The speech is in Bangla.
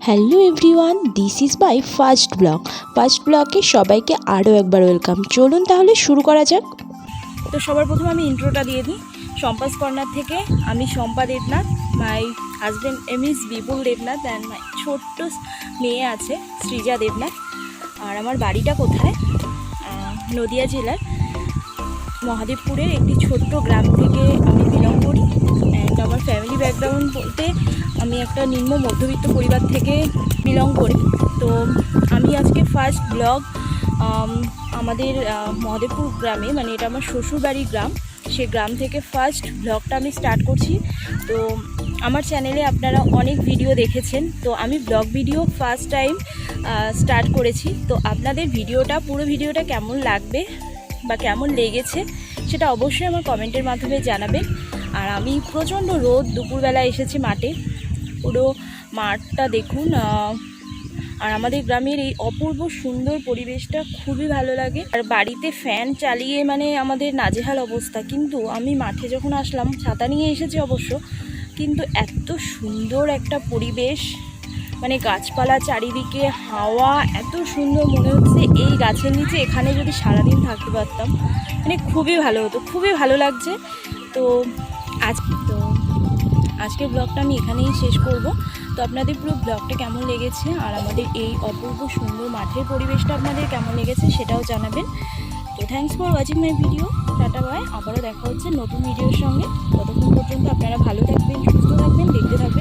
Hello everyone, this is my first blog. First ব্লগে সবাইকে আরও একবার ওয়েলকাম। চলুন তাহলে শুরু করা যাক। তো সবার প্রথমে আমি ইন্ট্রোটা দিয়ে দিই। সম্পাস কর্নার থেকে আমি শম্পা দেবনাথ, মাই হাজব্যান্ড এম is Bipul Debnath and my ছোট্ট মেয়ে আছে সৃজা দেবনাথ। আর আমার বাড়িটা কোথায়? নদিয়া জেলার মহাদেবপুরের একটি ছোট্ট গ্রাম থেকে আমি বিলং করি। অ্যান্ড আমার ফ্যামিলি ব্যাকগ্রাউন্ড বলতে আমি একটা নিম্ন মধ্যবিত্ত পরিবার থেকে বিলং করি। তো আমি আজকে ফার্স্ট ব্লগ আমাদের মহাদেবপুর গ্রামে, মানে এটা আমার শ্বশুরবাড়ির গ্রাম, সে গ্রাম থেকে ফার্স্ট ব্লগটা আমি স্টার্ট করছি। তো আমার চ্যানেলে আপনারা অনেক ভিডিও দেখেছেন, তো আমি blog video first time start করেছি। তো আপনাদের পুরো ভিডিওটা কেমন লাগবে বা কেমন লেগেছে সেটা অবশ্যই আমার কমেন্টের মাধ্যমে জানাবেন। আর আমি প্রচণ্ড রোদ, দুপুরবেলা এসেছি মাঠে, পুরো মাঠটা দেখুন। আর আমাদের গ্রামের এই অপূর্ব সুন্দর পরিবেশটা খুবই ভালো লাগে। আর বাড়িতে ফ্যান চালিয়ে মানে আমাদের নাজেহাল অবস্থা, কিন্তু আমি মাঠে যখন আসলাম, ছাতা নিয়ে এসেছি অবশ্য, কিন্তু এত সুন্দর একটা পরিবেশ, মানে গাছপালা চারিদিকে, হাওয়া এত সুন্দর, মনে হচ্ছে এই গাছের নিচে এখানে যদি সারাদিন থাকতে পারতাম, মানে খুবই ভালো হতো, খুবই ভালো লাগছে। তো আজকের ব্লগটা আমি এখানেই শেষ করব। তো আপনাদের পুরো ব্লগটা কেমন লেগেছে আর আমাদের এই অপূর্ব সুন্দর মাঠের পরিবেশটা আপনাদের কেমন লেগেছে সেটাও জানাবেন। তো thanks for watching my video. Tata bye, আবারও দেখা হচ্ছে নতুন ভিডিওর সঙ্গে। ততক্ষণ পর্যন্ত আপনারা ভালো থাকবেন, সুস্থ থাকবেন, দেখতে থাকবেন